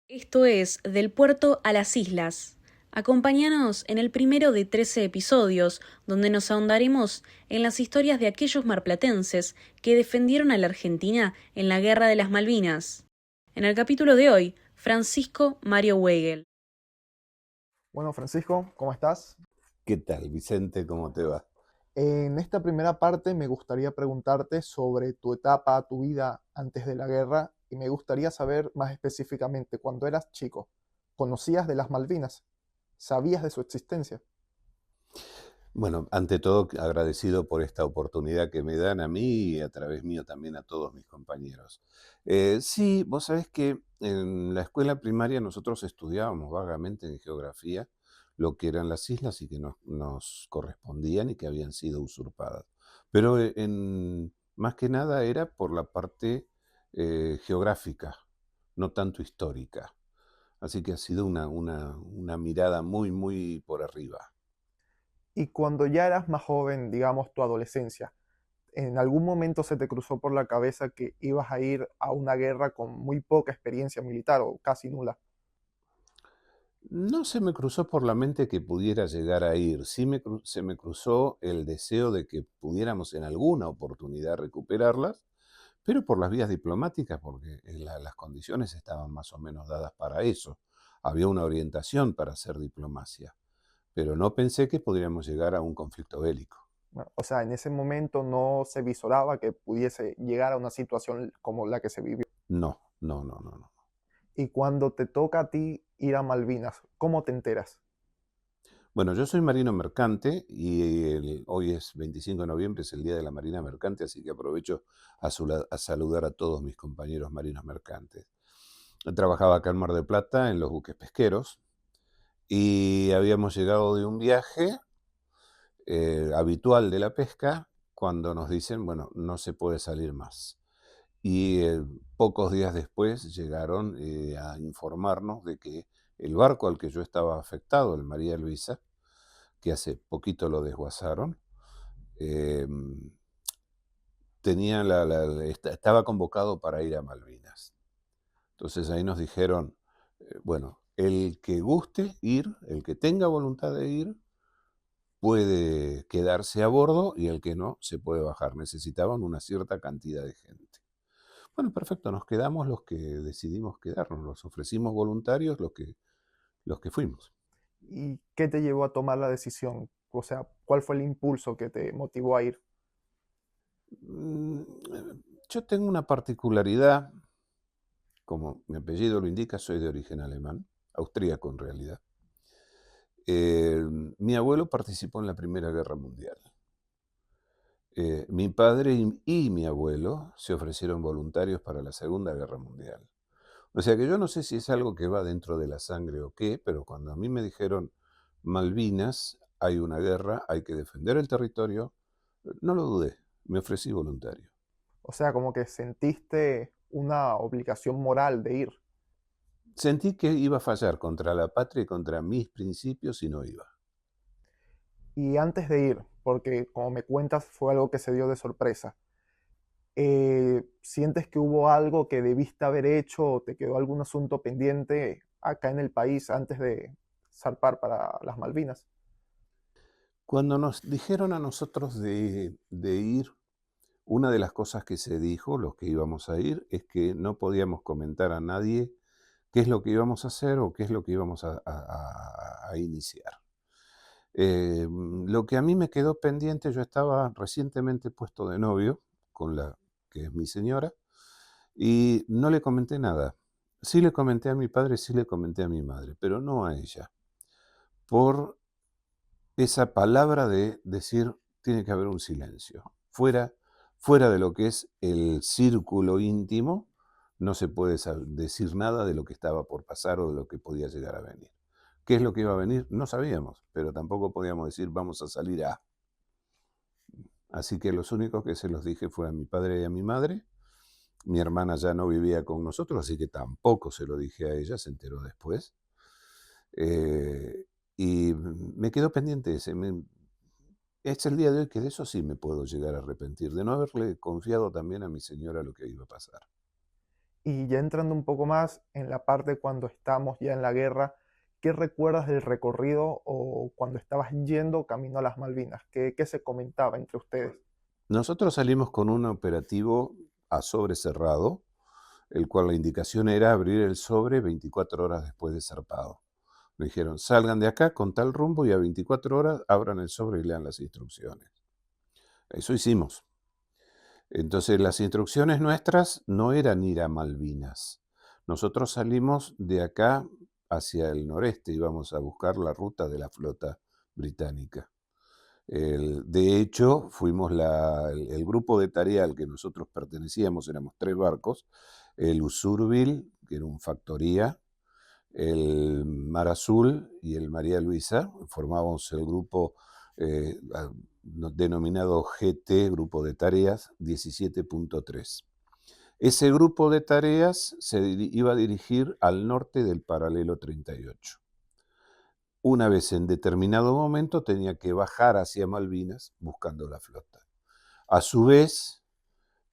Esto es Del Puerto a las Islas. Acompáñanos en el primero de 13 episodios, donde nos ahondaremos en las historias de aquellos marplatenses que defendieron a la Argentina en la Guerra de las Malvinas. En el capítulo de hoy, Francisco Mario Weigel. Bueno, Francisco, ¿cómo estás? ¿Qué tal, Vicente? ¿Cómo te va? En esta primera parte me gustaría preguntarte sobre tu etapa, tu vida antes de la guerra y me gustaría saber más específicamente, cuando eras chico, ¿conocías de las Malvinas? ¿Sabías de su existencia? Bueno, ante todo, agradecido por esta oportunidad que me dan a mí y a través mío también a todos mis compañeros. Sí, vos sabés que en la escuela primaria nosotros estudiábamos vagamente en geografía lo que eran las islas y que nos correspondían y que habían sido usurpadas. Pero más que nada era por la parte geográfica, no tanto histórica. Así que ha sido una mirada muy, muy por arriba. Y cuando ya eras más joven, digamos tu adolescencia, ¿en algún momento se te cruzó por la cabeza que ibas a ir a una guerra con muy poca experiencia militar o casi nula? No se me cruzó por la mente que pudiera llegar a ir. Sí se me cruzó el deseo de que pudiéramos en alguna oportunidad recuperarlas, pero por las vías diplomáticas, porque las condiciones estaban más o menos dadas para eso. Había una orientación para hacer diplomacia, pero no pensé que podríamos llegar a un conflicto bélico. Bueno, o sea, en ese momento no se visoraba que pudiese llegar a una situación como la que se vivió. No, no, no, no, no. Y cuando te toca a ti ir a Malvinas, ¿cómo te enteras? Bueno, yo soy marino mercante y hoy es 25 de noviembre, es el Día de la Marina Mercante, así que aprovecho a saludar a todos mis compañeros marinos mercantes. Trabajaba acá en Mar del Plata en los buques pesqueros y habíamos llegado de un viaje habitual de la pesca cuando nos dicen, bueno, no se puede salir más. Y pocos días después llegaron a informarnos de que el barco al que yo estaba afectado, el María Luisa, que hace poquito lo desguazaron, eh, estaba convocado para ir a Malvinas. Entonces ahí nos dijeron, bueno, el que guste ir, el que tenga voluntad de ir, puede quedarse a bordo y el que no, se puede bajar. Necesitaban una cierta cantidad de gente. Bueno, perfecto, nos quedamos los que decidimos quedarnos, los ofrecimos voluntarios los que fuimos. ¿Y qué te llevó a tomar la decisión? O sea, ¿cuál fue el impulso que te motivó a ir? Mm, Yo tengo una particularidad, como mi apellido lo indica, soy de origen alemán, austríaco en realidad. Mi abuelo participó en la Primera Guerra Mundial. Mi padre y mi abuelo se ofrecieron voluntarios para la Segunda Guerra Mundial. O sea que yo no sé si es algo que va dentro de la sangre o qué, pero cuando a mí me dijeron Malvinas, hay una guerra, hay que defender el territorio, no lo dudé, me ofrecí voluntario. O sea, como que sentiste una obligación moral de ir. Sentí que iba a fallar contra la patria y contra mis principios y no iba. Y antes de ir, porque como me cuentas fue algo que se dio de sorpresa, ¿sientes que hubo algo que debiste haber hecho o te quedó algún asunto pendiente acá en el país antes de zarpar para las Malvinas? Cuando nos dijeron a nosotros de ir, una de las cosas que se dijo, los que íbamos a ir, es que no podíamos comentar a nadie qué es lo que íbamos a hacer o qué es lo que íbamos a iniciar. Lo que a mí me quedó pendiente, yo estaba recientemente puesto de novio con la que es mi señora y no le comenté nada. Sí le comenté a mi padre, sí le comenté a mi madre, pero no a ella, por esa palabra de decir tiene que haber un silencio. Fuera de lo que es el círculo íntimo, no se puede decir nada de lo que estaba por pasar o de lo que podía llegar a venir. ¿Qué es lo que iba a venir? No sabíamos, pero tampoco podíamos decir vamos a salir a. Así que los únicos que se los dije fue a mi padre y a mi madre. Mi hermana ya no vivía con nosotros, así que tampoco se lo dije a ella, se enteró después. Eh, y me quedó pendiente ese. Es el día de hoy que de eso sí me puedo llegar a arrepentir, de no haberle confiado también a mi señora lo que iba a pasar. Y ya entrando un poco más en la parte cuando estamos ya en la guerra, ¿qué recuerdas del recorrido o cuando estabas yendo camino a las Malvinas? ¿Qué se comentaba entre ustedes? Nosotros salimos con un operativo a sobre cerrado, el cual la indicación era abrir el sobre 24 horas después de zarpado. Me dijeron, salgan de acá con tal rumbo y a 24 horas abran el sobre y lean las instrucciones. Eso hicimos. Entonces las instrucciones nuestras no eran ir a Malvinas. Nosotros salimos de acá hacia el noreste, íbamos a buscar la ruta de la flota británica. De hecho, fuimos el grupo de tarea al que nosotros pertenecíamos, éramos 3 barcos, el Usurbil, que era un factoría, el Mar Azul y el María Luisa, formábamos el grupo denominado GT, Grupo de Tareas 17.3. Ese grupo de tareas se iba a dirigir al norte del paralelo 38. Una vez en determinado momento tenía que bajar hacia Malvinas buscando la flota. A su vez,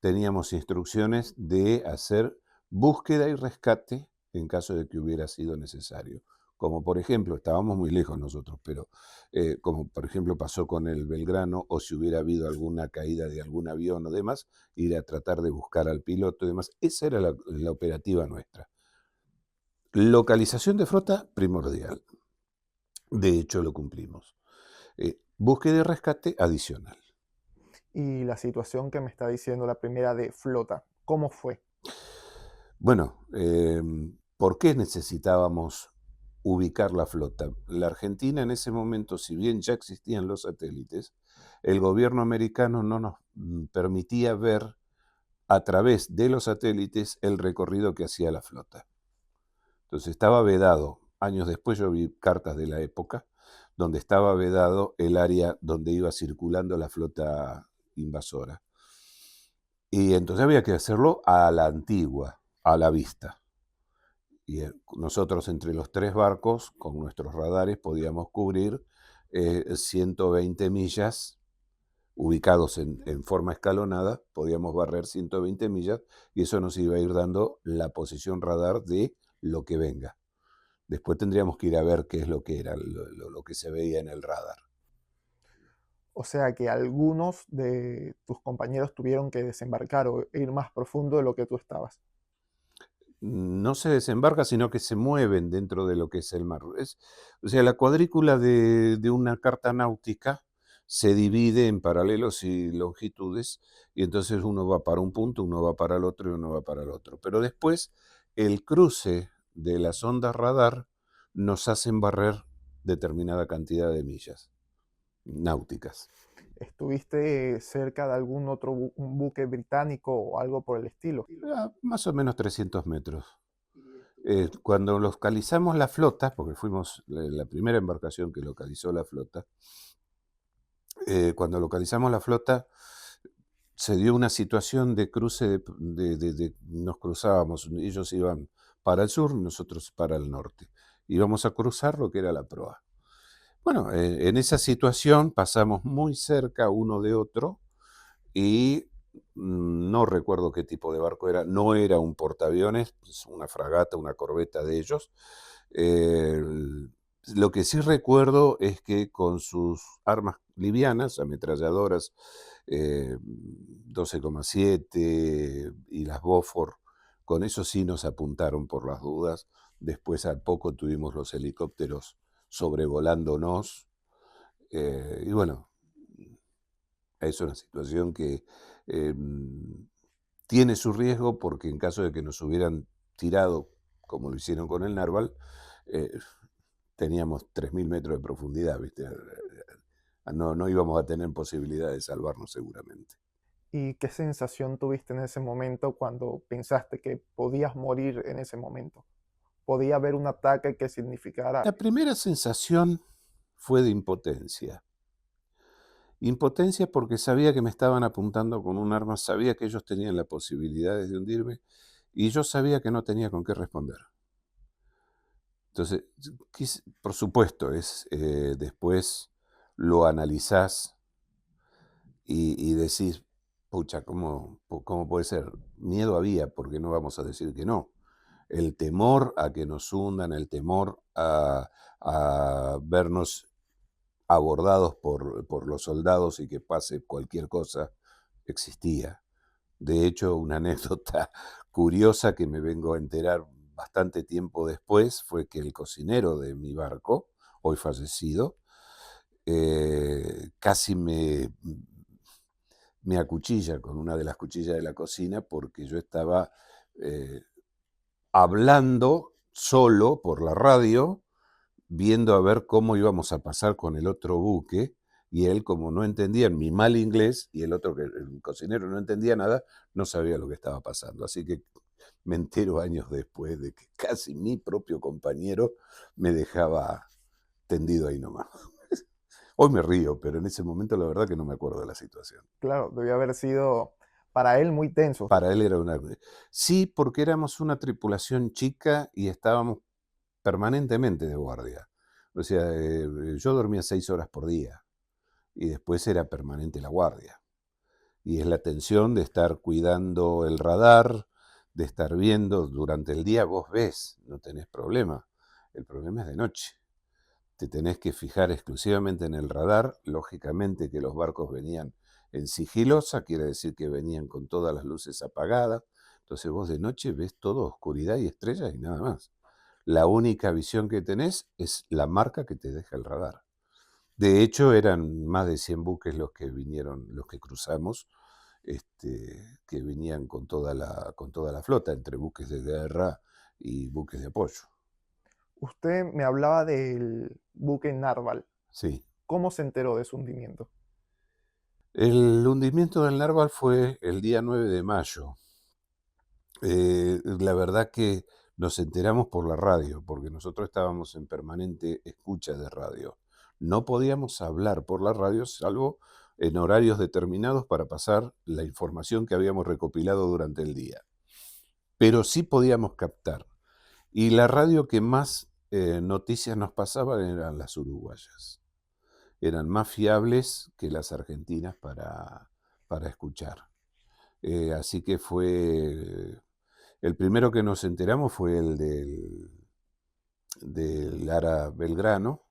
teníamos instrucciones de hacer búsqueda y rescate en caso de que hubiera sido necesario. Como por ejemplo, estábamos muy lejos nosotros, pero como por ejemplo pasó con el Belgrano, o si hubiera habido alguna caída de algún avión o demás, ir a tratar de buscar al piloto y demás. Esa era la operativa nuestra. Localización de flota primordial. De hecho, lo cumplimos. Búsqueda y rescate adicional. Y la situación que me está diciendo la primera de flota, ¿cómo fue? Bueno, ¿por qué necesitábamos ubicar la flota? La Argentina en ese momento, si bien ya existían los satélites, el gobierno americano no nos permitía ver a través de los satélites el recorrido que hacía la flota. Entonces estaba vedado. Años después yo vi cartas de la época donde estaba vedado el área donde iba circulando la flota invasora. Y entonces había que hacerlo a la antigua, a la vista. Y nosotros entre los 3 barcos, con nuestros radares, podíamos cubrir 120 millas, ubicados en forma escalonada, podíamos barrer 120 millas y eso nos iba a ir dando la posición radar de lo que venga. Después tendríamos que ir a ver qué es lo que era, lo que se veía en el radar. O sea que algunos de tus compañeros tuvieron que desembarcar o ir más profundo de lo que tú estabas. No se desembarca, sino que se mueven dentro de lo que es el mar. O sea, la cuadrícula de una carta náutica se divide en paralelos y longitudes, y entonces uno va para un punto, uno va para el otro y uno va para el otro. Pero después, el cruce de las ondas radar nos hacen barrer determinada cantidad de millas náuticas. ¿Estuviste cerca de algún otro un buque británico o algo por el estilo? Más o menos 300 metros. Cuando localizamos la flota, porque fuimos la primera embarcación que localizó la flota, cuando localizamos la flota se dio una situación de cruce, nos cruzábamos, ellos iban para el sur, nosotros para el norte. Íbamos a cruzar lo que era la proa. Bueno, en esa situación pasamos muy cerca uno de otro y no recuerdo qué tipo de barco era, no era un portaaviones, pues una fragata, una corbeta de ellos. Lo que sí recuerdo es que con sus armas livianas, ametralladoras 12,7 y las Bofors, con eso sí nos apuntaron por las dudas. Después al poco tuvimos los helicópteros sobrevolándonos. Y bueno, es una situación que tiene su riesgo porque en caso de que nos hubieran tirado, como lo hicieron con el Narval, teníamos 3.000 metros de profundidad, ¿viste? No íbamos a tener posibilidad de salvarnos seguramente. ¿Y qué sensación tuviste en ese momento cuando pensaste que podías morir en ese momento? ¿Podía haber un ataque que significara? La primera sensación fue de impotencia. Impotencia porque sabía que me estaban apuntando con un arma, sabía que ellos tenían la posibilidad de hundirme y yo sabía que no tenía con qué responder. Entonces, por supuesto, después lo analizás y decís, pucha, ¿cómo puede ser? Miedo había, porque no vamos a decir que no. El temor a que nos hundan, el temor a vernos abordados por los soldados y que pase cualquier cosa, existía. De hecho, una anécdota curiosa que me vengo a enterar bastante tiempo después fue que el cocinero de mi barco, hoy fallecido, casi me acuchilla con una de las cuchillas de la cocina porque yo estaba hablando solo por la radio, viendo a ver cómo íbamos a pasar con el otro buque, y él, como no entendía mi mal inglés, y el otro, que el cocinero, no entendía nada, no sabía lo que estaba pasando. Así que me entero años después de que casi mi propio compañero me dejaba tendido ahí nomás. Hoy me río, pero en ese momento la verdad que no me acuerdo de la situación. Claro, debió haber sido para él muy tenso. Para él era una... Sí, porque éramos una tripulación chica y estábamos permanentemente de guardia. O sea, yo dormía 6 horas por día y después era permanente la guardia. Y es la tensión de estar cuidando el radar, de estar viendo durante el día. Vos ves, no tenés problema. El problema es de noche. Te tenés que fijar exclusivamente en el radar. Lógicamente que los barcos venían en sigilosa, quiere decir que venían con todas las luces apagadas. Entonces vos de noche ves todo oscuridad y estrellas y nada más. La única visión que tenés es la marca que te deja el radar. De hecho, eran más de 100 buques los que vinieron, los que cruzamos, que venían con toda la flota, entre buques de guerra y buques de apoyo. Usted me hablaba del buque Narval. Sí. ¿Cómo se enteró de su hundimiento? El hundimiento del Narval fue el día 9 de mayo. La verdad que nos enteramos por la radio, porque nosotros estábamos en permanente escucha de radio. No podíamos hablar por la radio, salvo en horarios determinados para pasar la información que habíamos recopilado durante el día. Pero sí podíamos captar. Y la radio que más noticias nos pasaba eran las uruguayas. Eran más fiables que las argentinas para escuchar. Así que fue... El primero que nos enteramos fue el del Lara Belgrano,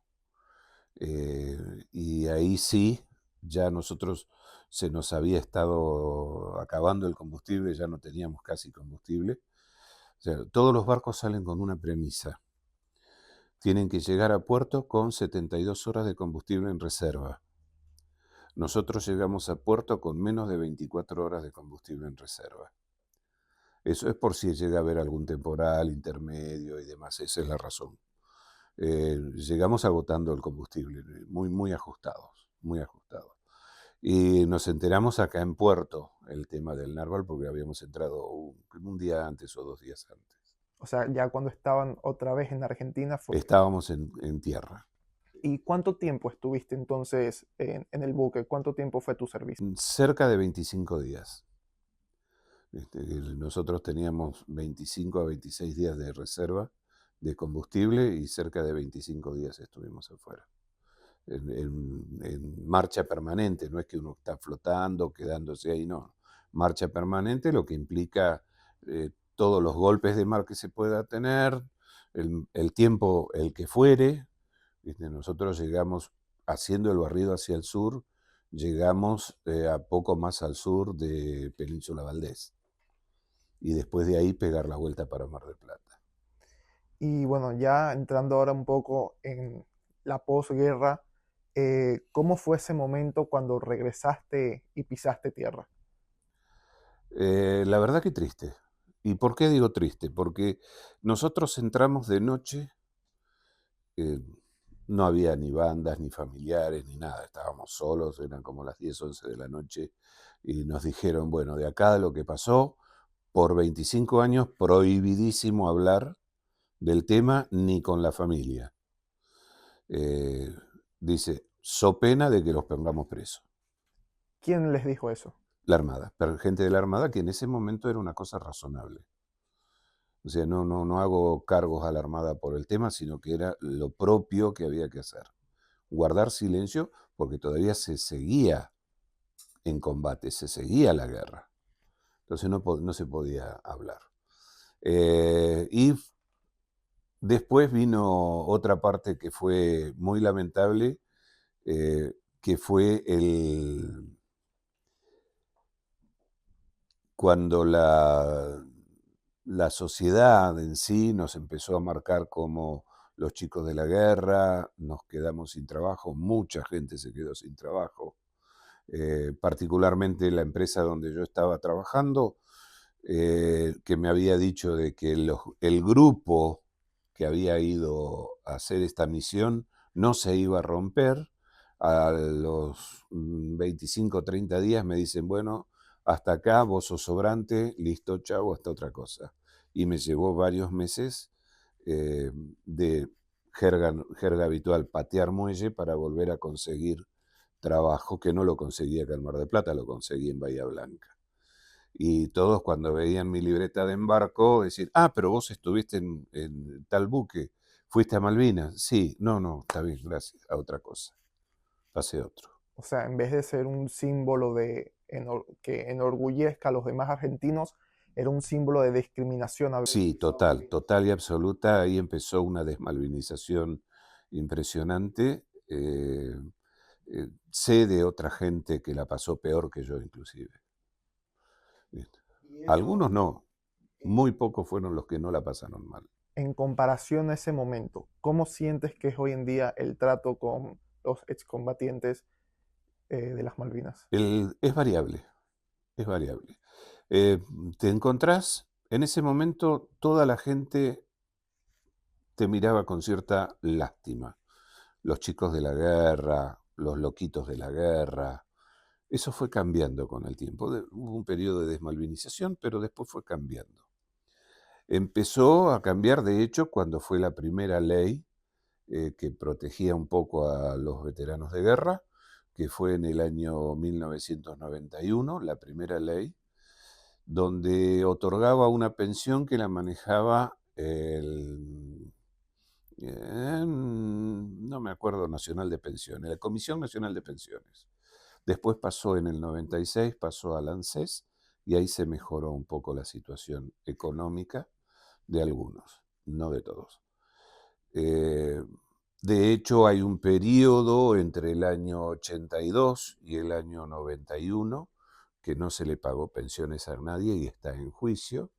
y ahí sí, ya nosotros se nos había estado acabando el combustible, ya no teníamos casi combustible. O sea, todos los barcos salen con una premisa. Tienen que llegar a puerto con 72 horas de combustible en reserva. Nosotros llegamos a puerto con menos de 24 horas de combustible en reserva. Eso es por si llega a haber algún temporal intermedio y demás, esa es la razón. Llegamos agotando el combustible, muy ajustados, muy ajustados. Y nos enteramos acá en Puerto el tema del Narval porque habíamos entrado un día antes o 2 días antes. O sea, ya cuando estaban otra vez en Argentina fue. Estábamos en tierra. ¿Y cuánto tiempo estuviste entonces en el buque? ¿Cuánto tiempo fue tu servicio? Cerca de 25 días. Nosotros teníamos 25 a 26 días de reserva de combustible y cerca de 25 días estuvimos afuera. En marcha permanente, no es que uno está flotando, quedándose ahí, no. Marcha permanente, lo que implica todos los golpes de mar que se pueda tener, el tiempo, el que fuere. Nosotros llegamos haciendo el barrido hacia el sur, llegamos a poco más al sur de Península Valdés. Y después de ahí pegar la vuelta para Mar del Plata. Y bueno, ya entrando ahora un poco en la posguerra, ¿cómo fue ese momento cuando regresaste y pisaste tierra? La verdad que triste. ¿Y por qué digo triste? Porque nosotros entramos de noche, no había ni bandas, ni familiares, ni nada, estábamos solos, eran como las 10, 11 de la noche, y nos dijeron, bueno, de acá lo que pasó, por 25 años prohibidísimo hablar del tema ni con la familia. Dice, so pena de que los pongamos presos. ¿Quién les dijo eso? La Armada, pero gente de la Armada, que en ese momento era una cosa razonable. O sea, no hago cargos a la Armada por el tema, sino que era lo propio que había que hacer. Guardar silencio porque todavía se seguía en combate, se seguía la guerra. Entonces no se podía hablar. Y después vino otra parte que fue muy lamentable, que fue cuando la sociedad en sí nos empezó a marcar como los chicos de la guerra, nos quedamos sin trabajo, mucha gente se quedó sin trabajo, particularmente la empresa donde yo estaba trabajando, que me había dicho de que el grupo que había ido a hacer esta misión no se iba a romper. A los 25 o 30 días me dicen, bueno, hasta acá, vos sos sobrante, listo, chau, hasta otra cosa. Y me llevó varios meses de jerga habitual, patear muelle para volver a conseguir trabajo, que no lo conseguía acá en Mar del Plata, lo conseguí en Bahía Blanca. Y todos cuando veían mi libreta de embarco, decir, pero vos estuviste en tal buque, fuiste a Malvinas. Sí, no, está bien, gracias, a otra cosa. Pasé otro. O sea, en vez de ser un símbolo que enorgullezca a los demás argentinos, era un símbolo de discriminación. Sí, total y absoluta. Ahí empezó una desmalvinización impresionante. Sé de otra gente que la pasó peor que yo inclusive. Algunos no, muy pocos fueron los que no la pasaron mal. En comparación a ese momento, ¿cómo sientes que es hoy en día el trato con los excombatientes de las Malvinas? Es variable, es variable. Te encontrás, en ese momento toda la gente te miraba con cierta lástima. Los chicos de la guerra, los loquitos de la guerra. Eso fue cambiando con el tiempo. Hubo un periodo de desmalvinización, pero después fue cambiando. Empezó a cambiar, de hecho, cuando fue la primera ley que protegía un poco a los veteranos de guerra, que fue en el año 1991, la primera ley, donde otorgaba una pensión que la manejaba no me acuerdo, Nacional de Pensiones, la Comisión Nacional de Pensiones. Después pasó en el 96, pasó al ANSES, y ahí se mejoró un poco la situación económica de algunos, no de todos. De hecho, hay un periodo entre el año 82 y el año 91 que no se le pagó pensiones a nadie y está en juicio.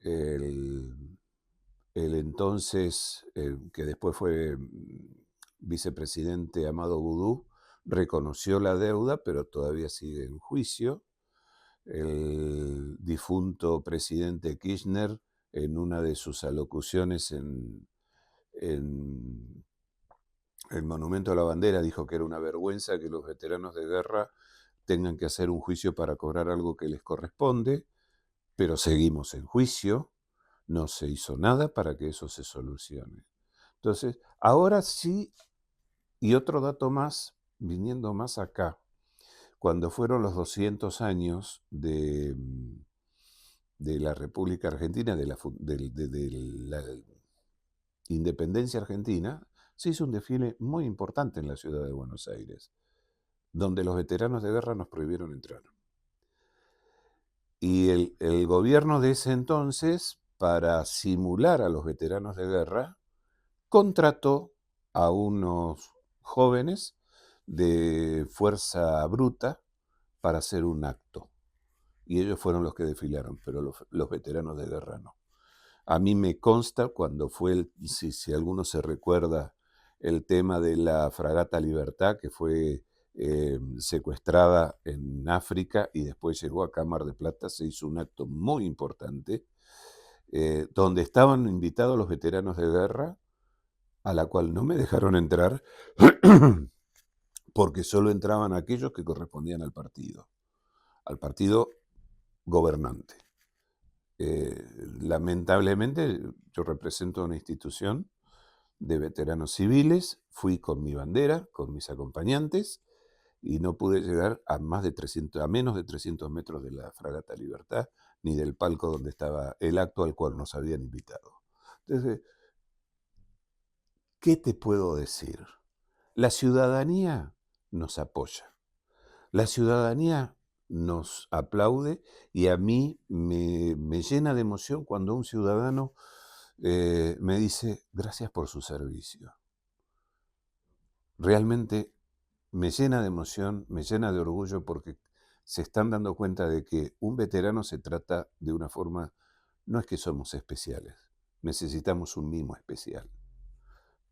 El entonces, que después fue vicepresidente Amado Boudou, reconoció la deuda, pero todavía sigue en juicio. El difunto presidente Kirchner, en una de sus alocuciones en el Monumento a la Bandera, dijo que era una vergüenza que los veteranos de guerra tengan que hacer un juicio para cobrar algo que les corresponde, pero seguimos en juicio, no se hizo nada para que eso se solucione. Entonces, ahora sí, y otro dato más, viniendo más acá, cuando fueron los 200 años de la República Argentina, de la independencia argentina, se hizo un desfile muy importante en la ciudad de Buenos Aires, donde los veteranos de guerra nos prohibieron entrar. Y el gobierno de ese entonces, para simular a los veteranos de guerra, contrató a unos jóvenes de fuerza bruta para hacer un acto. Y ellos fueron los que desfilaron, pero los veteranos de guerra no. A mí me consta cuando fue, si alguno se recuerda, el tema de la fragata Libertad, que fue secuestrada en África y después llegó acá a Mar del Plata, se hizo un acto muy importante, donde estaban invitados los veteranos de guerra, a la cual no me dejaron entrar, porque solo entraban aquellos que correspondían al partido gobernante. Lamentablemente, yo represento una institución de veteranos civiles, fui con mi bandera, con mis acompañantes, y no pude llegar a menos de 300 metros de la fragata Libertad, ni del palco donde estaba el acto al cual nos habían invitado. Entonces, ¿qué te puedo decir? La ciudadanía nos apoya. La ciudadanía nos aplaude y a mí me llena de emoción cuando un ciudadano me dice gracias por su servicio. Realmente me llena de emoción, me llena de orgullo porque se están dando cuenta de que un veterano se trata de una forma, no es que somos especiales, necesitamos un mimo especial,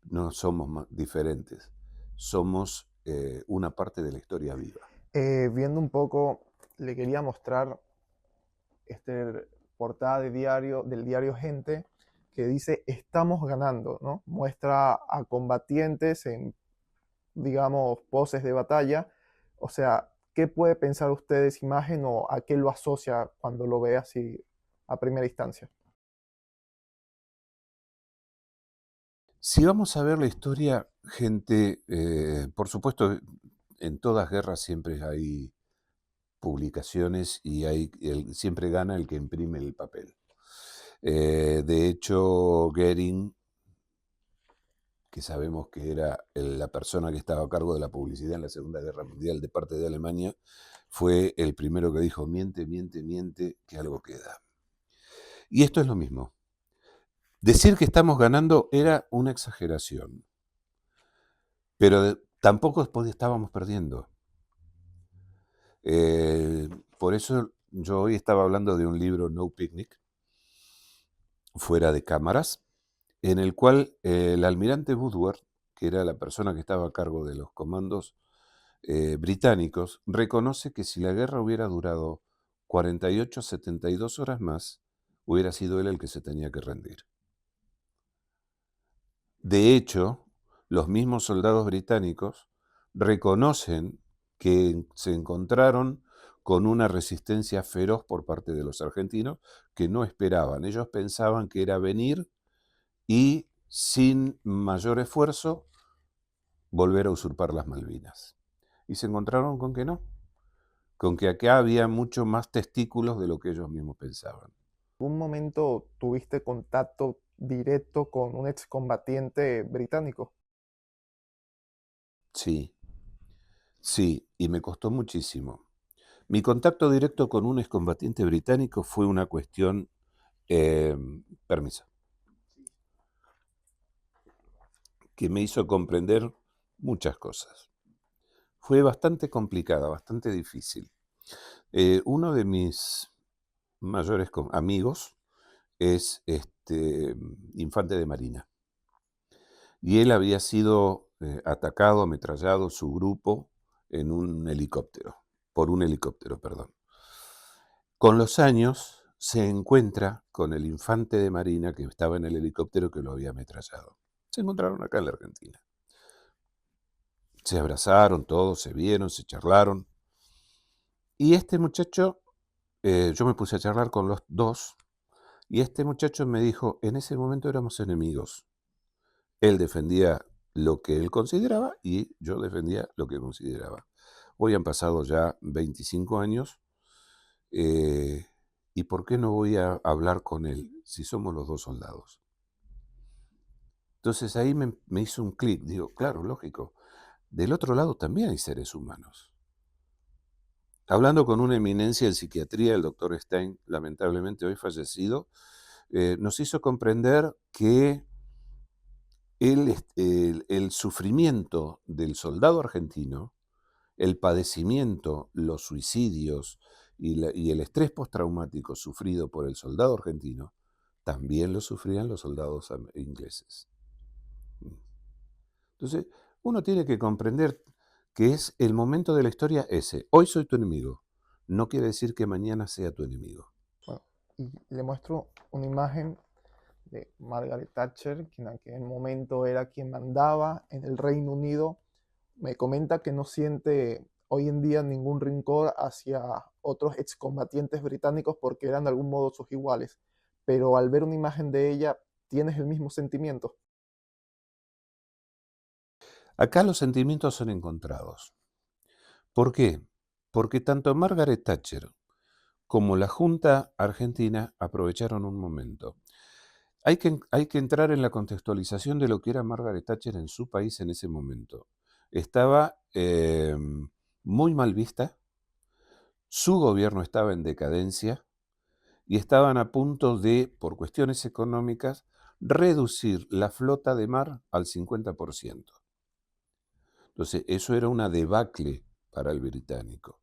no somos diferentes, somos una parte de la historia viva. Viendo un poco, le quería mostrar este portada de diario, del diario Gente, que dice estamos ganando, ¿no? Muestra a combatientes en, digamos, poses de batalla. O sea, ¿qué puede pensar usted de esa imagen o a qué lo asocia cuando lo ve así a primera instancia? Si vamos a ver la historia, gente, por supuesto, en todas guerras siempre hay publicaciones y siempre gana el que imprime el papel. De hecho, Goering, que sabemos que era la persona que estaba a cargo de la publicidad en la Segunda Guerra Mundial de parte de Alemania, fue el primero que dijo, miente, miente, miente, que algo queda. Y esto es lo mismo. Decir que estamos ganando era una exageración, pero tampoco estábamos perdiendo. Por eso yo hoy estaba hablando de un libro, No Picnic, fuera de cámaras, en el cual el almirante Woodward, que era la persona que estaba a cargo de los comandos británicos, reconoce que si la guerra hubiera durado 48, 72 horas más, hubiera sido él el que se tenía que rendir. De hecho, los mismos soldados británicos reconocen que se encontraron con una resistencia feroz por parte de los argentinos que no esperaban. Ellos pensaban que era venir y sin mayor esfuerzo volver a usurpar las Malvinas. Y se encontraron con que no, con que acá había mucho más testículos de lo que ellos mismos pensaban. ¿Un momento tuviste contacto directo con un excombatiente británico? Sí, sí, y me costó muchísimo. Mi contacto directo con un excombatiente británico fue una cuestión, permiso, que me hizo comprender muchas cosas. Fue bastante complicada, bastante difícil. Uno de mis mayores amigos es infante de marina. Y él había sido atacado, ametrallado, su grupo, en un helicóptero, por un helicóptero, perdón. Con los años se encuentra con el infante de marina que estaba en el helicóptero que lo había ametrallado. Se encontraron acá en la Argentina. Se abrazaron todos, se vieron, se charlaron. Y este muchacho, yo me puse a charlar con los dos, y este muchacho me dijo, en ese momento éramos enemigos. Él defendía lo que él consideraba y yo defendía lo que consideraba. Hoy han pasado ya 25 años, ¿y por qué no voy a hablar con él si somos los dos soldados? Entonces ahí me hizo un clic, digo, claro, lógico, del otro lado también hay seres humanos. Hablando con una eminencia en psiquiatría, el doctor Stein, lamentablemente hoy fallecido, nos hizo comprender que el sufrimiento del soldado argentino, el padecimiento, los suicidios y el estrés postraumático sufrido por el soldado argentino, también lo sufrían los soldados ingleses. Entonces, uno tiene que comprender que es el momento de la historia ese. Hoy soy tu enemigo. No quiere decir que mañana sea tu enemigo. Bueno, y le muestro una imagen de Margaret Thatcher, quien en aquel momento era quien mandaba en el Reino Unido. Me comenta que no siente hoy en día ningún rencor hacia otros excombatientes británicos porque eran de algún modo sus iguales. Pero al ver una imagen de ella, ¿tienes el mismo sentimiento? Acá los sentimientos son encontrados. ¿Por qué? Porque tanto Margaret Thatcher como la Junta Argentina aprovecharon un momento. Hay que entrar en la contextualización de lo que era Margaret Thatcher en su país en ese momento. Estaba muy mal vista, su gobierno estaba en decadencia y estaban a punto de, por cuestiones económicas, reducir la flota de mar al 50%. Entonces, eso era una debacle para el británico.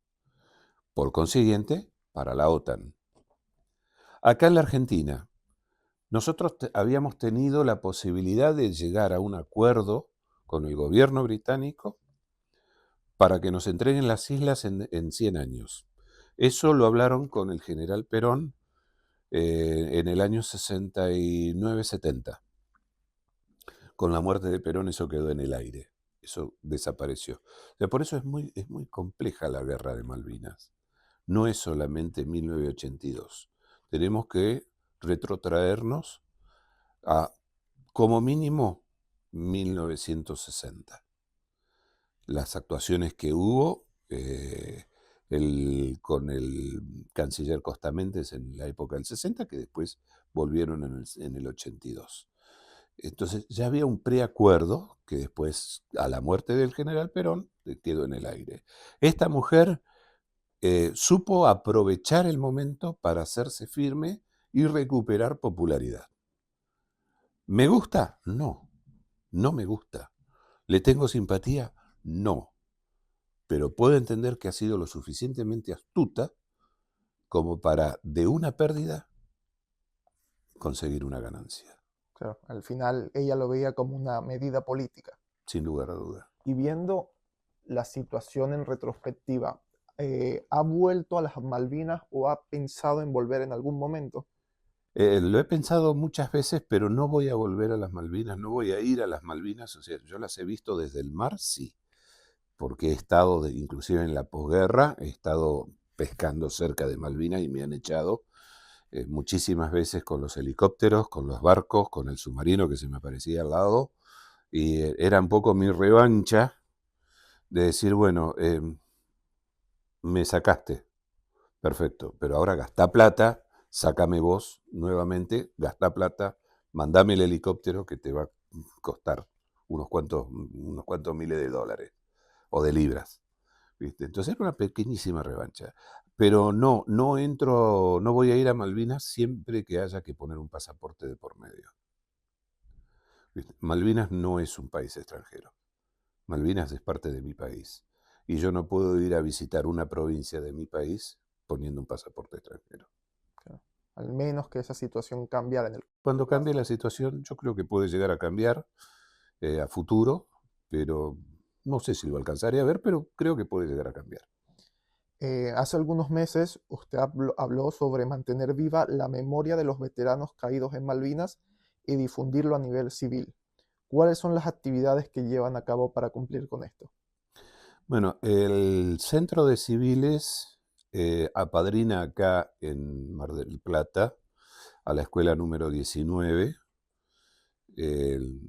Por consiguiente, para la OTAN. Acá en la Argentina, nosotros habíamos tenido la posibilidad de llegar a un acuerdo con el gobierno británico para que nos entreguen las islas en 100 años. Eso lo hablaron con el general Perón en el año 69-70. Con la muerte de Perón eso quedó en el aire, eso desapareció. O sea, por eso es muy compleja la guerra de Malvinas. No es solamente 1982. Tenemos que retrotraernos a, como mínimo, 1960. Las actuaciones que hubo con el canciller Costamentes en la época del 60, que después volvieron en el 82. Entonces ya había un preacuerdo que después, a la muerte del general Perón, quedó en el aire. Esta mujer supo aprovechar el momento para hacerse firme y recuperar popularidad. ¿Me gusta? No, no me gusta. ¿Le tengo simpatía? No. Pero puedo entender que ha sido lo suficientemente astuta como para, de una pérdida, conseguir una ganancia. Claro, al final ella lo veía como una medida política. Sin lugar a duda. Y viendo la situación en retrospectiva, ¿ha vuelto a las Malvinas o ha pensado en volver en algún momento? Lo he pensado muchas veces, pero no voy a volver a las Malvinas, no voy a ir a las Malvinas. O sea, yo las he visto desde el mar, sí, porque he estado, inclusive en la posguerra, he estado pescando cerca de Malvinas y me han echado muchísimas veces con los helicópteros, con los barcos, con el submarino que se me aparecía al lado, y era un poco mi revancha de decir, bueno, me sacaste, perfecto, pero ahora gastá plata, sácame vos nuevamente, gastá plata, mandame el helicóptero que te va a costar unos cuantos miles de dólares o de libras. ¿Viste? Entonces era una pequeñísima revancha. Pero no voy a ir a Malvinas siempre que haya que poner un pasaporte de por medio. ¿Viste? Malvinas no es un país extranjero. Malvinas es parte de mi país. Y yo no puedo ir a visitar una provincia de mi país poniendo un pasaporte extranjero. Claro. Al menos que esa situación cambiara en el... Cuando cambie la situación, yo creo que puede llegar a cambiar a futuro, pero no sé si lo alcanzaré a ver, pero creo que puede llegar a cambiar. Hace algunos meses usted habló sobre mantener viva la memoria de los veteranos caídos en Malvinas y difundirlo a nivel civil. ¿Cuáles son las actividades que llevan a cabo para cumplir con esto? Bueno, el Centro de Civiles apadrina acá en Mar del Plata a la escuela número 19, el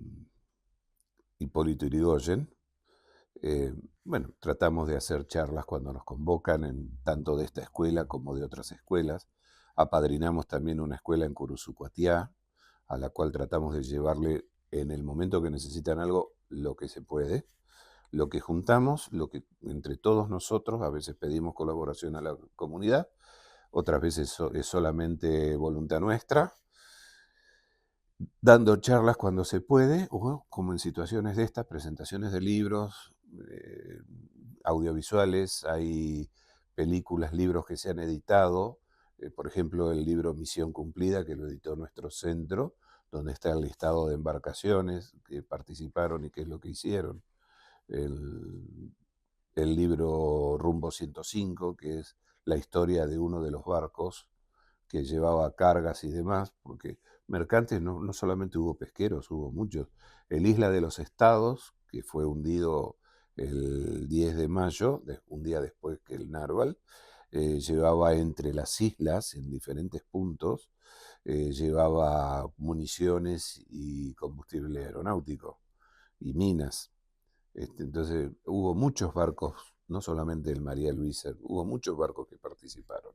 Hipólito Yrigoyen. Bueno, tratamos de hacer charlas cuando nos convocan, tanto de esta escuela como de otras escuelas. Apadrinamos también una escuela en Curuzucuatiá, a la cual tratamos de llevarle en el momento que necesitan algo lo que se puede. Lo que juntamos, lo que entre todos nosotros, a veces pedimos colaboración a la comunidad, otras veces es solamente voluntad nuestra, dando charlas cuando se puede, o como en situaciones de estas, presentaciones de libros, audiovisuales, hay películas, libros que se han editado, por ejemplo el libro Misión Cumplida, que lo editó nuestro centro, donde está el listado de embarcaciones que participaron y qué es lo que hicieron. El libro Rumbo 105, que es la historia de uno de los barcos que llevaba cargas y demás, porque mercantes no solamente hubo pesqueros, hubo muchos. El Isla de los Estados, que fue hundido el 10 de mayo, un día después que el Narval, llevaba entre las islas, en diferentes puntos, llevaba municiones y combustible aeronáutico y minas. Entonces hubo muchos barcos, no solamente el María Luisa, hubo muchos barcos que participaron.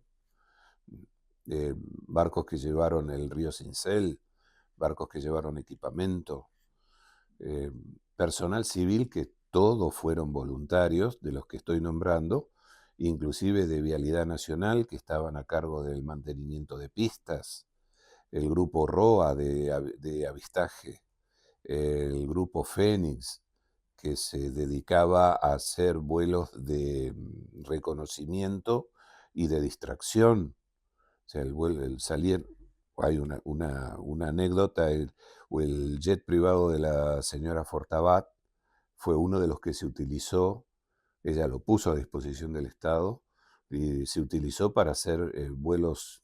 Barcos que llevaron el río Sincel, barcos que llevaron equipamiento, personal civil que todos fueron voluntarios de los que estoy nombrando, inclusive de Vialidad Nacional, que estaban a cargo del mantenimiento de pistas, el grupo ROA de avistaje, el grupo Fénix, que se dedicaba a hacer vuelos de reconocimiento y de distracción. O sea, el salir, hay una anécdota, el jet privado de la señora Fortabat fue uno de los que se utilizó, ella lo puso a disposición del Estado, y se utilizó para hacer vuelos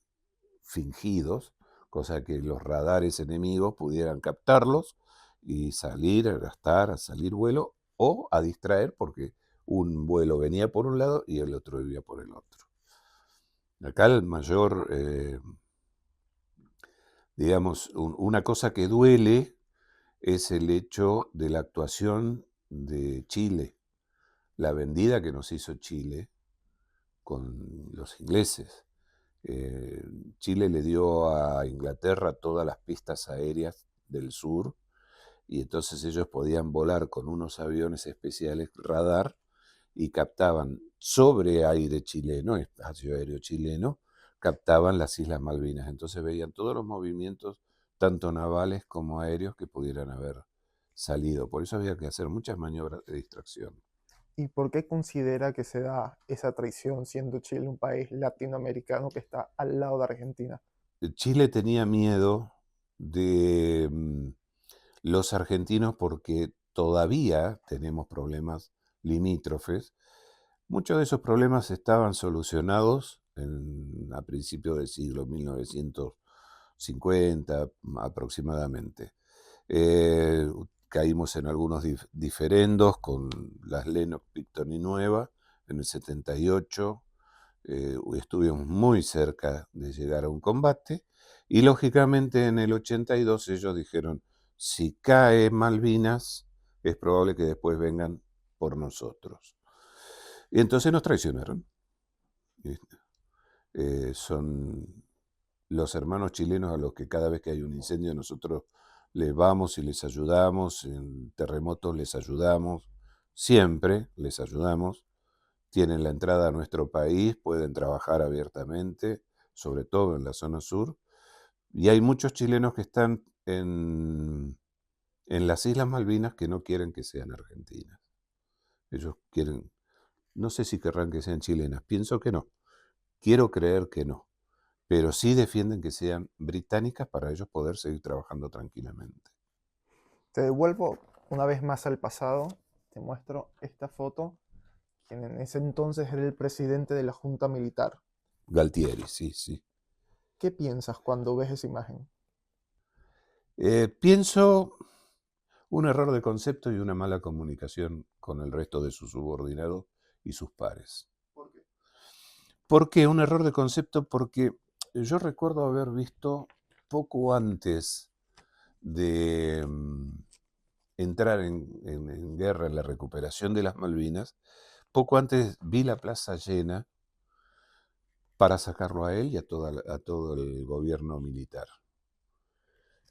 fingidos, cosa que los radares enemigos pudieran captarlos y salir, a salir vuelo o a distraer porque un vuelo venía por un lado y el otro iba por el otro. Acá el mayor, digamos, una cosa que duele es el hecho de la actuación de Chile, la vendida que nos hizo Chile con los ingleses. Chile le dio a Inglaterra todas las pistas aéreas del sur y entonces ellos podían volar con unos aviones especiales radar y captaban sobre aire chileno, espacio aéreo chileno, captaban las Islas Malvinas. Entonces veían todos los movimientos, tanto navales como aéreos, que pudieran haber salido. Por eso había que hacer muchas maniobras de distracción. ¿Y por qué considera que se da esa traición siendo Chile un país latinoamericano que está al lado de Argentina? Chile tenía miedo de los argentinos porque todavía tenemos problemas limítrofes. Muchos de esos problemas estaban solucionados a principios del siglo 1950 aproximadamente. Caímos en algunos diferendos con las Lennox Picton y Nueva en el 78. Estuvimos muy cerca de llegar a un combate y lógicamente en el 82 ellos dijeron, si cae Malvinas es probable que después vengan por nosotros. Y entonces nos traicionaron. Son los hermanos chilenos a los que cada vez que hay un incendio nosotros les vamos y les ayudamos, en terremotos les ayudamos, siempre les ayudamos. Tienen la entrada a nuestro país, pueden trabajar abiertamente, sobre todo en la zona sur. Y hay muchos chilenos que están en las Islas Malvinas que no quieren que sean argentinas. Ellos quieren, no sé si querrán que sean chilenas, pienso que no. Quiero creer que no. Pero sí defienden que sean británicas para ellos poder seguir trabajando tranquilamente. Te devuelvo una vez más al pasado, te muestro esta foto, quien en ese entonces era el presidente de la Junta Militar. Galtieri, sí, sí. ¿Qué piensas cuando ves esa imagen? Pienso un error de concepto y una mala comunicación con el resto de sus subordinados y sus pares. ¿Por qué? ¿Por qué un error de concepto? Porque yo recuerdo haber visto poco antes de entrar en guerra, en la recuperación de las Malvinas, poco antes vi la plaza llena para sacarlo a él y a todo el gobierno militar.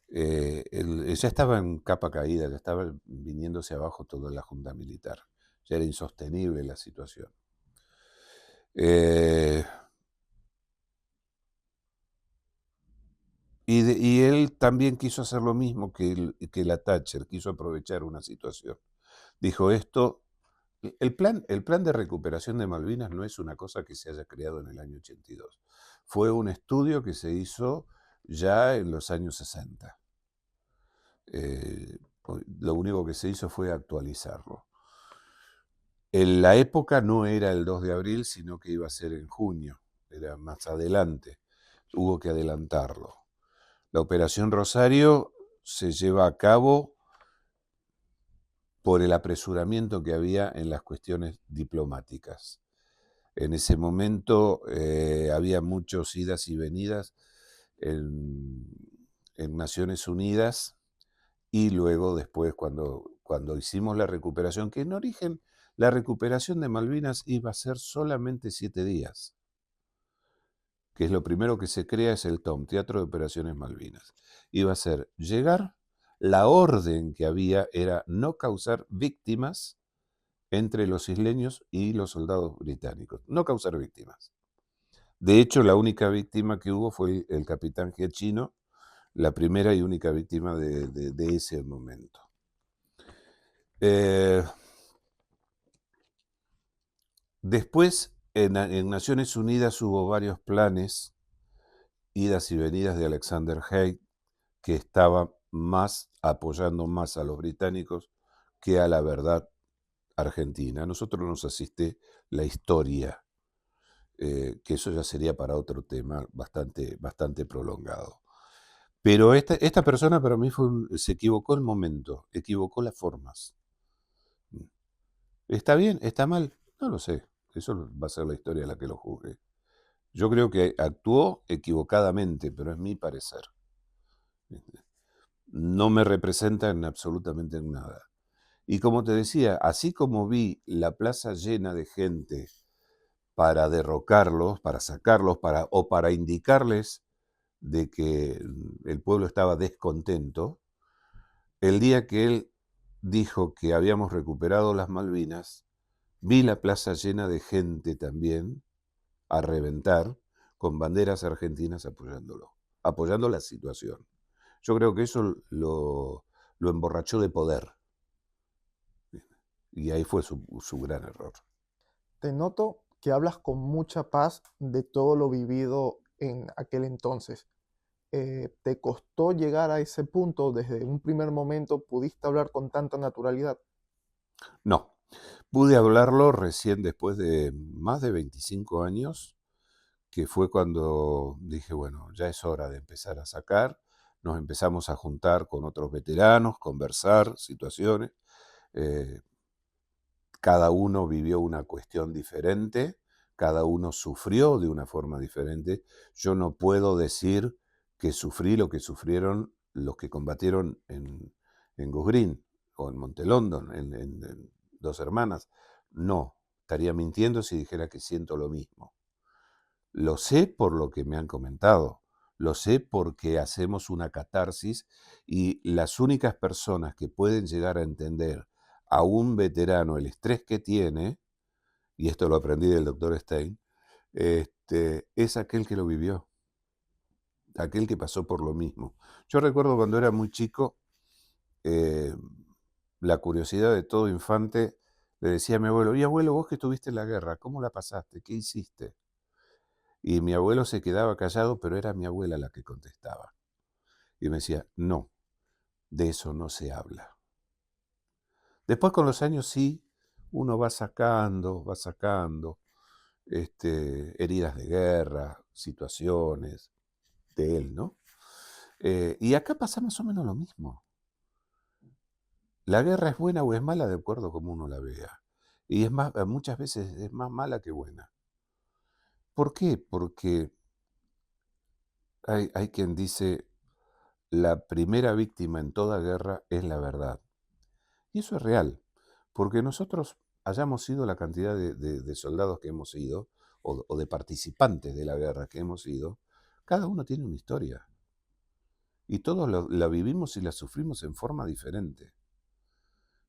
Ya estaba en capa caída, ya estaba viniéndose abajo toda la junta militar. Ya era insostenible la situación. Y él también quiso hacer lo mismo que la Thatcher, quiso aprovechar una situación. Dijo esto, el plan de recuperación de Malvinas no es una cosa que se haya creado en el año 82. Fue un estudio que se hizo ya en los años 60. Lo único que se hizo fue actualizarlo. En la época no era el 2 de abril, sino que iba a ser en junio, era más adelante. Hubo que adelantarlo. La Operación Rosario se lleva a cabo por el apresuramiento que había en las cuestiones diplomáticas. En ese momento había muchos idas y venidas en Naciones Unidas y luego después cuando hicimos la recuperación, que en origen la recuperación de Malvinas iba a ser solamente 7 días, que es lo primero que se crea, es el TOM, Teatro de Operaciones Malvinas. Iba a ser llegar, la orden que había era no causar víctimas entre los isleños y los soldados británicos, no causar víctimas. De hecho, la única víctima que hubo fue el capitán Giachino, la primera y única víctima de ese momento. Después, en Naciones Unidas hubo varios planes, idas y venidas de Alexander Haig, que estaba apoyando más a los británicos que a la verdad argentina. A nosotros nos asiste la historia, que eso ya sería para otro tema bastante prolongado. Pero esta persona para mí se equivocó el momento, equivocó las formas. ¿Está bien? ¿Está mal? No lo sé. Eso va a ser la historia la que lo juzgue. Yo creo que actuó equivocadamente, pero es mi parecer. No me representa en absolutamente nada. Y como te decía, así como vi la plaza llena de gente para derrocarlos, para sacarlos, o para indicarles de que el pueblo estaba descontento, el día que él dijo que habíamos recuperado las Malvinas, vi la plaza llena de gente también a reventar con banderas argentinas apoyando la situación. Yo creo que eso lo emborrachó de poder. Y ahí fue su gran error. Te noto que hablas con mucha paz de todo lo vivido en aquel entonces. ¿Te costó llegar a ese punto? ¿Desde un primer momento pudiste hablar con tanta naturalidad? No, pude hablarlo recién después de más de 25 años, que fue cuando dije, bueno, ya es hora de empezar a sacar. Nos empezamos a juntar con otros veteranos, conversar situaciones. Cada uno vivió una cuestión diferente, cada uno sufrió de una forma diferente. Yo no puedo decir que sufrí lo que sufrieron los que combatieron en Goose Green o en Montelondon, en Dos Hermanas. No, estaría mintiendo si dijera que siento lo mismo. Lo sé por lo que me han comentado, lo sé porque hacemos una catarsis y las únicas personas que pueden llegar a entender a un veterano el estrés que tiene, y esto lo aprendí del doctor Stein, es aquel que lo vivió, aquel que pasó por lo mismo. Yo recuerdo cuando era muy chico, eh, la curiosidad de todo infante, le decía a mi abuelo, y abuelo, vos que estuviste en la guerra, ¿cómo la pasaste? ¿Qué hiciste? Y mi abuelo se quedaba callado, pero era mi abuela la que contestaba. Y me decía, no, de eso no se habla. Después con los años sí, uno va sacando heridas de guerra, situaciones de él, ¿no? Y acá pasa más o menos lo mismo. La guerra es buena o es mala de acuerdo a como uno la vea. Y muchas veces es más mala que buena. ¿Por qué? Porque hay quien dice, la primera víctima en toda guerra es la verdad. Y eso es real, porque nosotros hayamos sido la cantidad de soldados que hemos sido, o de participantes de la guerra que hemos sido, cada uno tiene una historia. Y todos la vivimos y la sufrimos en forma diferente.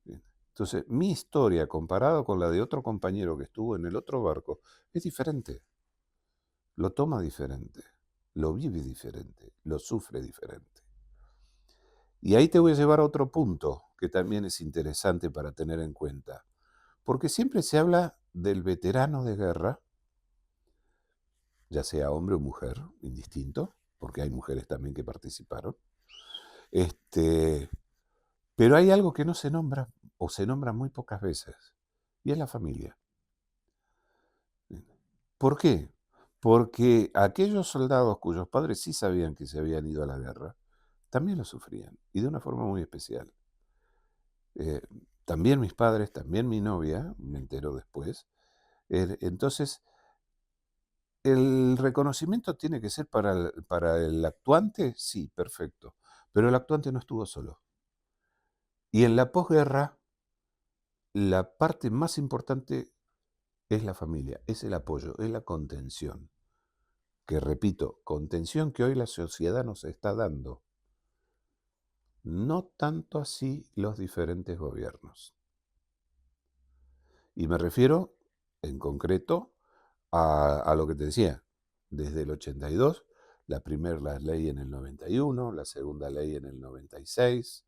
Bien. Entonces, mi historia comparada con la de otro compañero que estuvo en el otro barco es diferente. Lo toma diferente, lo vive diferente, lo sufre diferente. Y ahí te voy a llevar a otro punto que también es interesante para tener en cuenta. Porque siempre se habla del veterano de guerra, ya sea hombre o mujer, indistinto, porque hay mujeres también que participaron. Pero hay algo que no se nombra o se nombra muy pocas veces, y es la familia. ¿Por qué? Porque aquellos soldados cuyos padres sí sabían que se habían ido a la guerra, también lo sufrían, y de una forma muy especial. Eh, También mis padres, también mi novia, me enteró después. Entonces, ¿el reconocimiento tiene que ser para el actuante? Sí, perfecto. Pero el actuante no estuvo solo. Y en la posguerra, la parte más importante es la familia, es el apoyo, es la contención. Que repito, contención que hoy la sociedad nos está dando. No tanto así los diferentes gobiernos. Y me refiero en concreto a lo que te decía, desde el 82, la primera ley en el 91, la segunda ley en el 96.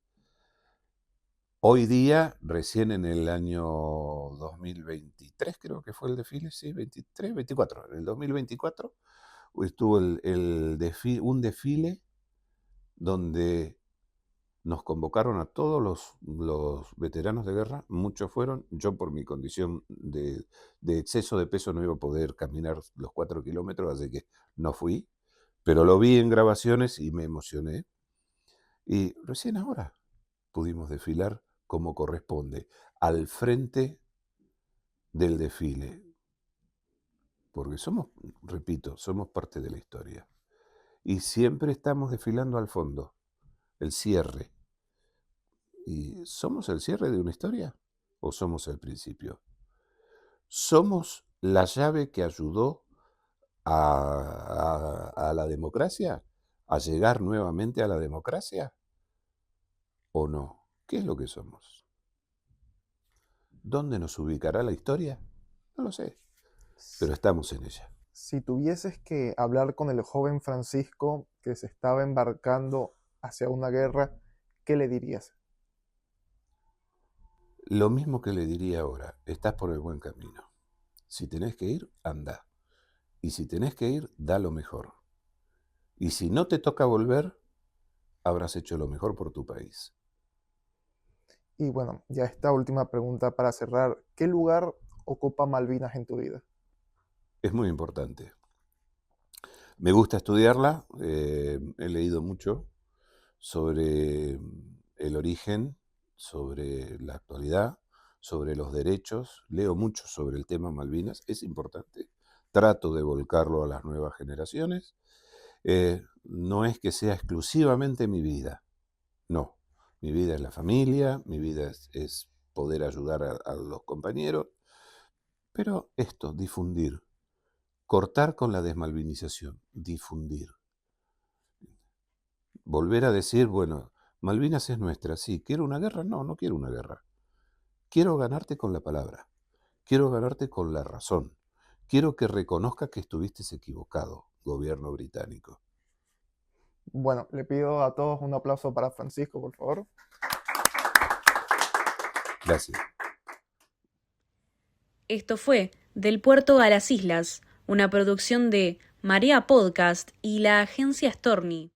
Hoy día, recién en el año 2023, creo que fue el desfile, sí, 23, 24. En el 2024 estuvo un desfile donde nos convocaron a todos los veteranos de guerra, muchos fueron, yo por mi condición de exceso de peso no iba a poder caminar los 4 kilómetros, así que no fui, pero lo vi en grabaciones y me emocioné. Y recién ahora pudimos desfilar como corresponde, al frente del desfile, porque somos, repito, somos parte de la historia. Y siempre estamos desfilando al fondo, el cierre. ¿Y somos el cierre de una historia o somos el principio? ¿Somos la llave que ayudó a la democracia? ¿A llegar nuevamente a la democracia? ¿O no? ¿Qué es lo que somos? ¿Dónde nos ubicará la historia? No lo sé, pero estamos en ella. Si tuvieses que hablar con el joven Francisco que se estaba embarcando hacia una guerra, ¿qué le dirías? Lo mismo que le diría ahora, estás por el buen camino. Si tenés que ir, anda. Y si tenés que ir, da lo mejor. Y si no te toca volver, habrás hecho lo mejor por tu país. Y bueno, ya esta última pregunta para cerrar, ¿qué lugar ocupa Malvinas en tu vida? Es muy importante. Me gusta estudiarla, he leído mucho sobre el origen, sobre la actualidad, sobre los derechos, leo mucho sobre el tema Malvinas, es importante. Trato de volcarlo a las nuevas generaciones. No es que sea exclusivamente mi vida, no. Mi vida es la familia, mi vida es poder ayudar a los compañeros, pero esto, difundir, cortar con la desmalvinización, difundir. Volver a decir, bueno, Malvinas es nuestra, sí, ¿quiero una guerra? No, no quiero una guerra. Quiero ganarte con la palabra, quiero ganarte con la razón, quiero que reconozcas que estuviste equivocado, gobierno británico. Bueno, le pido a todos un aplauso para Francisco, por favor. Gracias. Esto fue Del Puerto a las Islas, una producción de Marea Podcast y la agencia Storni.